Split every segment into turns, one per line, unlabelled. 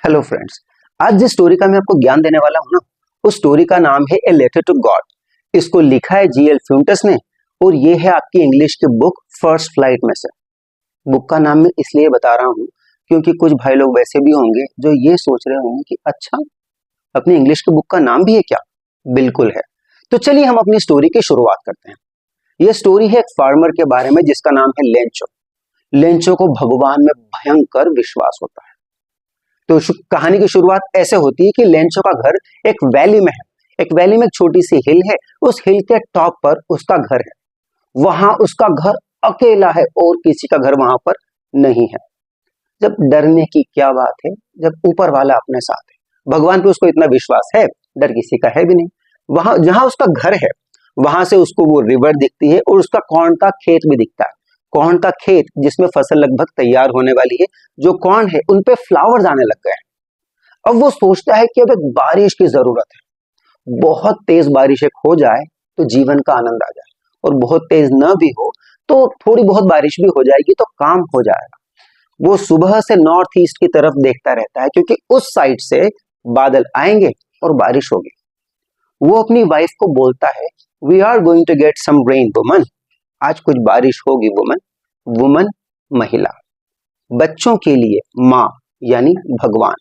Hello friends, आज जिस story का मैं आपको ज्ञान देने वाला हूं ना, उस स्टोरी का नाम है ए लेटर टू गॉड। इसको लिखा है जीएल फ्यूंटस ने और ये है आपकी इंग्लिश की बुक फर्स्ट फ्लाइट में से। बुक का नाम मैं इसलिए बता रहा हूं क्योंकि कुछ भाई लोग वैसे भी होंगे जो ये सोच रहे होंगे कि अच्छा, अपनी इंग्लिश की बुक का नाम भी है क्या। बिल्कुल है। तो चलिए हम अपनी स्टोरी की शुरुआत करते हैं। यह स्टोरी है एक फार्मर के बारे में जिसका नाम है लेंचो। लेंचो को भगवान में भयंकर विश्वास होता है। तो कहानी की शुरुआत ऐसे होती है कि लेंचो का घर एक वैली में है। एक वैली में एक छोटी सी हिल है। उस हिल के टॉप पर उसका घर है। वहां उसका घर अकेला है और किसी का घर वहां पर नहीं है। जब डरने की क्या बात है, जब ऊपर वाला अपने साथ है। भगवान पे उसको इतना विश्वास है, डर किसी का है भी नहीं। वहां जहां उसका घर है वहां से उसको वो रिवर दिखती है और उसका कॉर्न का खेत भी दिखता है। कॉर्न का खेत जिसमें फसल लगभग तैयार होने वाली है। जो कॉर्न है उन पे फ्लावर्स आने लग गए हैं। अब वो सोचता है कि अब एक बारिश की जरूरत है। बहुत तेज बारिश एक हो जाए तो जीवन का आनंद आ जाए, और बहुत तेज न भी हो तो थोड़ी बहुत बारिश भी हो जाएगी तो काम हो जाएगा। वो सुबह से नॉर्थ ईस्ट की तरफ देखता रहता है क्योंकि उस साइड से बादल आएंगे और बारिश होगी। वो अपनी वाइफ को बोलता है, we are going to get some rain woman. आज कुछ बारिश होगी वुमन। वुमन महिला, बच्चों के लिए माँ यानी भगवान,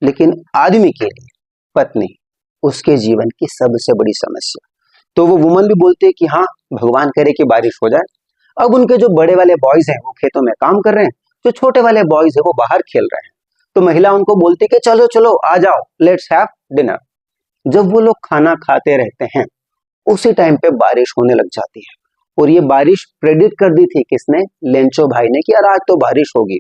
लेकिन आदमी के लिए पत्नी, उसके जीवन की सबसे बड़ी समस्या। तो वो वुमन भी बोलते हैं कि हाँ, भगवान करे कि बारिश हो जाए। अब उनके जो बड़े वाले बॉयज हैं वो खेतों में काम कर रहे हैं, जो छोटे वाले बॉयज हैं वो बाहर खेल रहे हैं। तो महिला उनको बोलती कि चलो चलो आ जाओ, लेट्स हैव डिनर। जब वो लोग खाना खाते रहते हैं उसी टाइम पे बारिश होने लग जाती है। और ये बारिश प्रेडिक्ट कर दी थी किसने? लेंचो भाई ने, कि यार आज तो बारिश होगी।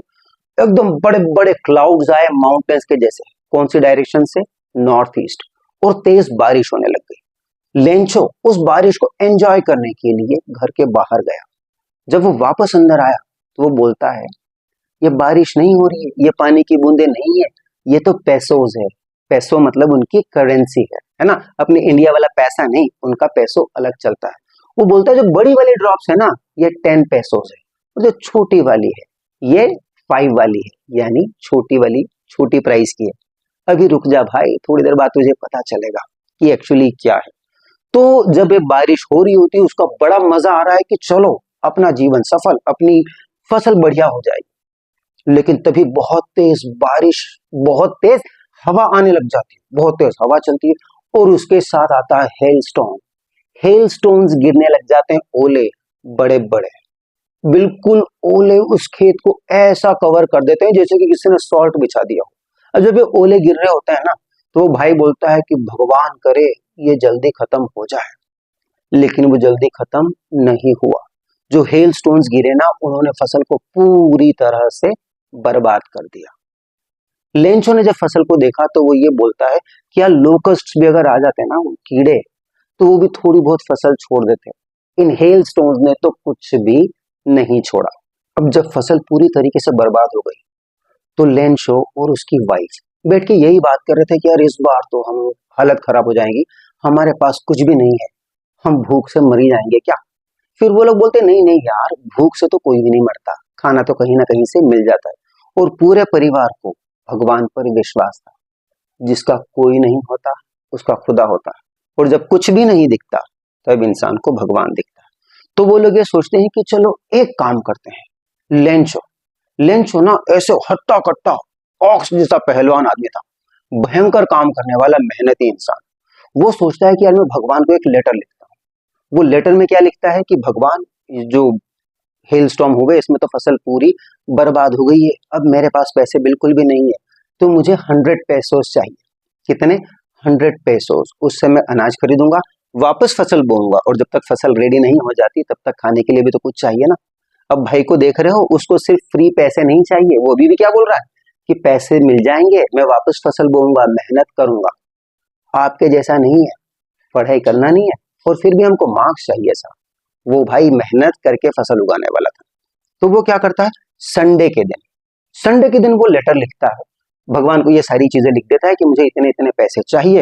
एकदम बड़े बड़े क्लाउड्स आए माउंटेन्स के जैसे। कौन सी डायरेक्शन से? North east. और तेज बारिश होने लग गई। लेंचो उस बारिश को एंजॉय करने के लिए घर के बाहर गया। जब वो वापस अंदर आया तो वो बोलता है, ये बारिश नहीं हो रही है, ये पानी की बूंदे नहीं है, ये तो पैसोज है। पैसो मतलब उनकी करेंसी है ना। अपने इंडिया वाला पैसा नहीं, उनका पैसो अलग चलता है। वो बोलता है जो बड़ी वाली ड्रॉप्स है ना, ये 10 पैसोज है, और जो छोटी वाली है ये 5 वाली है, यानी छोटी वाली छोटी प्राइस की है। अभी रुक जा भाई, थोड़ी देर बाद तुझे पता चलेगा कि एक्चुअली क्या है। तो जब ये बारिश हो रही होती है उसका बड़ा मजा आ रहा है कि चलो अपना जीवन सफल, अपनी फसल बढ़िया हो जाएगी। लेकिन तभी बहुत तेज बारिश, बहुत तेज हवा आने लग जाती है। बहुत तेज हवा चलती है और उसके साथ आता है हेलस्टॉर्म। हेलस्टोन्स गिरने लग जाते हैं, ओले बड़े बड़े, बिल्कुल ओले उस खेत को ऐसा कवर कर देते हैं जैसे कि किसी ने सॉल्ट बिछा दिया हो। और जब ये ओले गिर रहे होते हैं ना, तो वो भाई बोलता है कि भगवान करे ये जल्दी खत्म हो जाए। लेकिन वो जल्दी खत्म नहीं हुआ। जो हेल स्टोन्स गिरे ना, उन्होंने फसल को पूरी तरह से बर्बाद कर दिया। लेंचो ने जब फसल को देखा तो वो ये बोलता है कि यार, लोकस्ट भी अगर आ जाते ना, वो कीड़े, तो वो भी थोड़ी बहुत फसल छोड़ देते। इन हेल स्टोन्स ने तो कुछ भी नहीं छोड़ा। अब जब फसल पूरी तरीके से बर्बाद हो गई तो लेंचो और उसकी वाइफ बैठ के यही बात कर रहे थे कि यार इस बार तो हम हालत खराब हो जाएगी, हमारे पास कुछ भी नहीं है, हम भूख से मरी जाएंगे क्या। फिर वो लोग बोलते नहीं नहीं यार, भूख से तो कोई भी नहीं मरता, खाना तो कहीं ना कहीं से मिल जाता है। और पूरे परिवार को भगवान पर विश्वास था। जिसका कोई नहीं होता उसका खुदा होता है, और जब कुछ भी नहीं दिखता तब इंसान को भगवान दिखता है। तो वो लोग ये सोचते हैं कि चलो एक काम करते हैं। लेंचो लेंचो ना ऐसे हट्टा कट्टा ऑक्स जैसा पहलवान आदमी था, भयंकर काम करने वाला मेहनती इंसान। वो सोचता है कि यार मैं भगवान को एक लेटर लिखता हूँ। वो लेटर में क्या लिखता है कि भगवान, जो हेल स्टॉर्म हो गए इसमें तो फसल पूरी बर्बाद हो गई है, अब मेरे पास पैसे बिल्कुल भी नहीं है, तो मुझे 100 पैसोस चाहिए। कितने? 100 पैसोस। उससे मैं अनाज खरीदूंगा, वापस फसल बोऊंगा, और जब तक फसल रेडी नहीं हो जाती तब तक खाने के लिए भी तो कुछ चाहिए ना। अब भाई को देख रहे हो, उसको सिर्फ फ्री पैसे नहीं चाहिए, वो अभी भी क्या बोल रहा है कि पैसे मिल जाएंगे, मैं वापस फसल बोऊंगा, मेहनत करूंगा। आपके जैसा नहीं है, पढ़ाई करना नहीं है और फिर भी हमको मार्क्स चाहिए सा। वो भाई मेहनत करके फसल उगाने वाला था। तो वो क्या करता है, संडे के दिन वो लेटर लिखता है भगवान को। ये सारी चीजें लिख देता है कि मुझे इतने इतने पैसे चाहिए।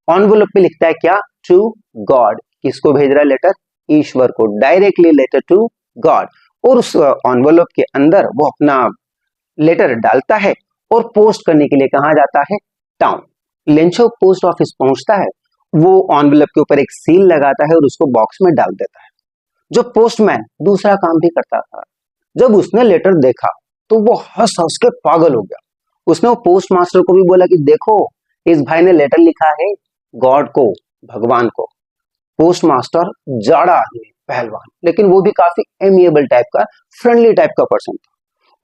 एनवेलप पे लिखता है क्या? To God. किसको भेज रहा है लेटर? ईश्वर को, डायरेक्टली लेटर टू गॉड। और उस एनवेलप के अंदर वो अपना लेटर डालता है और पोस्ट करने के लिए कहाँ जाता है? टाउन। लेंचो पोस्ट ऑफिस पहुंचता है, वो एनवेलप के ऊपर एक सील लगाता है और उसको बॉक्स में डाल देता है। जो पोस्टमैन दूसरा काम भी करता था, जब उसने लेटर देखा तो वो हंस हंस के पागल हो गया। उसने वो पोस्ट मास्टर को भी बोला कि देखो, इस भाई ने लेटर लिखा है गॉड को, भगवान को। पोस्ट मास्टर जाड़ा आदमी, पहलवान, लेकिन वो भी काफी एमिएबल टाइप का, फ्रेंडली टाइप का पर्सन था।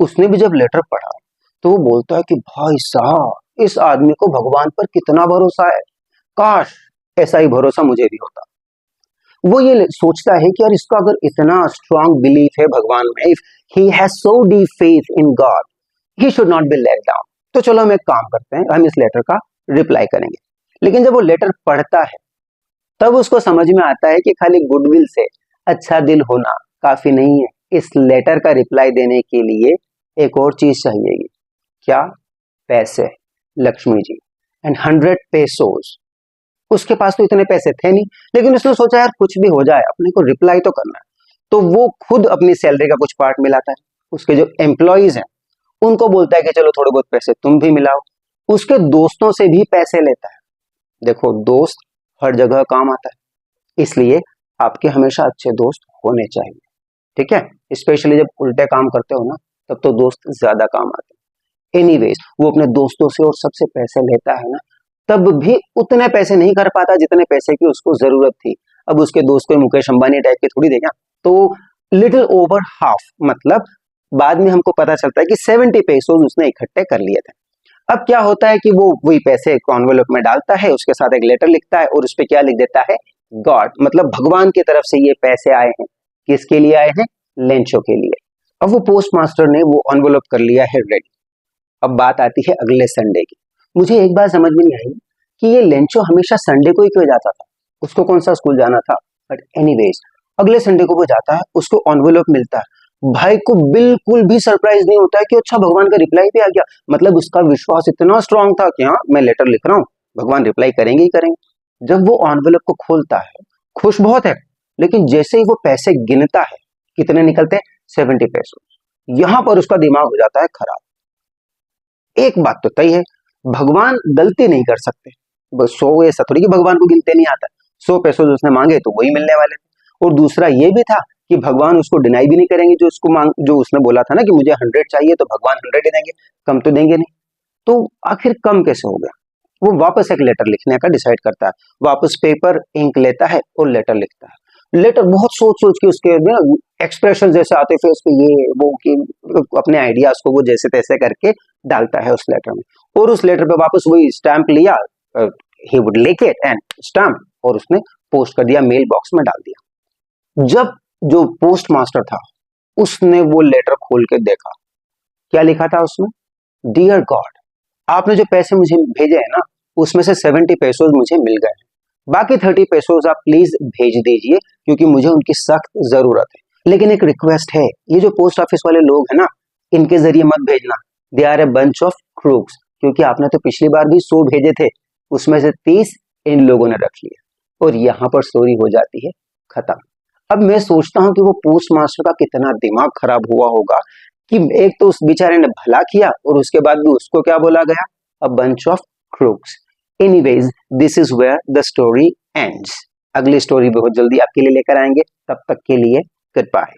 उसने भी जब लेटर पढ़ा तो वो बोलता है कि भाई साहब, इस आदमी को भगवान पर कितना भरोसा है, काश ऐसा ही भरोसा मुझे भी होता। वो ये सोचता है कि यार, इसका अगर इतना स्ट्रांग बिलीफ है भगवान में, if he has so deep faith in God, he should not be let down. तो चलो हम एक काम करते हैं, हम इस लेटर का रिप्लाई करेंगे। लेकिन जब वो लेटर पढ़ता है तब उसको समझ में आता है कि खाली गुडविल से अच्छा दिल होना काफी नहीं है। इस लेटर का रिप्लाई देने के लिए एक और चीज चाहिएगी। क्या? पैसे, लक्ष्मी जी, एंड 100 पेसोस। उसके पास तो इतने पैसे थे नहीं, लेकिन उसने सोचा यार कुछ भी हो जाए, अपने को रिप्लाई तो करना है। तो वो खुद अपनी सैलरी का कुछ पार्ट मिलाता है, उसके जो एम्प्लॉइज हैं उनको बोलता है कि चलो थोड़े बहुत पैसे तुम भी मिलाओ। उसके दोस्तों से भी पैसे लेता है। देखो, दोस्त हर जगह काम आता है, इसलिए आपके हमेशा अच्छे दोस्त होने चाहिए, ठीक है? स्पेशली जब उल्टे काम करते हो ना, तब तो दोस्त ज्यादा काम आते हैं। एनीवेज, वो अपने दोस्तों से और सबसे पैसे लेता है ना, तब भी उतने पैसे नहीं कर पाता जितने पैसे की उसको जरूरत थी। अब उसके दोस्त को मुकेश अंबानी टाइप के थोड़ी देगा, तो लिटिल ओवर हाफ, मतलब बाद में हमको पता चलता है कि 70 पेसोस उसने इकट्ठे कर लिए थे। अब क्या होता है कि वो वही पैसे एनवेलप में डालता है, उसके साथ एक लेटर लिखता है और उस पर क्या लिख देता है? गॉड, मतलब भगवान की तरफ से ये पैसे आए हैं। किसके लिए आए हैं? लेंचो के लिए। अब वो पोस्ट मास्टर ने वो एनवेलप कर लिया है रेडी। अब बात आती है अगले संडे की। मुझे एक बात समझ में नहीं आई कि ये लेंचो हमेशा संडे को ही क्यों जाता था, उसको कौन सा स्कूल जाना था? बट एनीवेज, अगले संडे को वो जाता है, उसको एनवेलप मिलता है। भाई को बिल्कुल भी सरप्राइज नहीं होता है कि अच्छा, भगवान का रिप्लाई भी आ गया। मतलब उसका विश्वास इतना स्ट्रांग था कि हाँ, मैं लेटर लिख रहा हूँ, भगवान रिप्लाई करेंगे ही करेंगे। जब वो एनवेलप को खोलता है, खुश बहुत है, लेकिन जैसे ही वो पैसे गिनता है, कितने निकलते हैं? 70 पैसे। यहां पर उसका दिमाग हो जाता है खराब। एक बात तो तय है, भगवान गलती नहीं कर सकते। बस 100 ऐसा थोड़ी कि भगवान को गिनते नहीं आता। 100 पैसे जो उसने मांगे तो वही मिलने वाले थे। और दूसरा ये भी था कि भगवान उसको डिनाई भी नहीं करेंगे, जो उसने बोला था ना कि मुझे 100 चाहिए, तो भगवान 100 ही देंगे, कम तो देंगे नहीं। तो आखिर कम कैसे हो गया? वो वापस एक लेटर लिखने का डिसाइड करता है, वापस पेपर इंक लेता है और लेटर लिखता है। लेटर बहुत सोच सोच के उसके एक्सप्रेशन जैसे आते फेस पे, ये वो, कि अपने आइडियाज को वो जैसे तैसे करके डालता है उस लेटर में। और उस लेटर पे वापस वही स्टैंप लिया, he would lick it and stamp, और उसने पोस्ट कर दिया, मेल बॉक्स में डाल दिया। जब जो पोस्ट मास्टर था उसने वो लेटर खोल के देखा, क्या लिखा था उसमें? डियर गॉड, आपने जो पैसे मुझे भेजे हैं ना, उसमें से 70 पैसों मुझे मिल गए हैं। बाकी 30 पैसों आप प्लीज भेज दीजिए, क्योंकि मुझे उनकी सख्त जरूरत है। लेकिन एक रिक्वेस्ट है, ये जो पोस्ट ऑफिस वाले लोग हैं ना, इनके जरिए मत भेजना। They are a bunch of crooks, क्योंकि आपने तो पिछली बार भी 100 भेजे थे, उसमें से 30 इन लोगों ने रख लिया। और यहां पर स्टोरी हो जाती है खत्म। अब मैं सोचता हूं कि वो पोस्ट मास्टर का कितना दिमाग खराब हुआ होगा कि एक तो उस बेचारे ने भला किया और उसके बाद भी उसको क्या बोला गया? A bunch of crooks. Anyways, this is where the story ends. अगली स्टोरी बहुत जल्दी आपके लिए लेकर आएंगे, तब तक के लिए गुड बाय।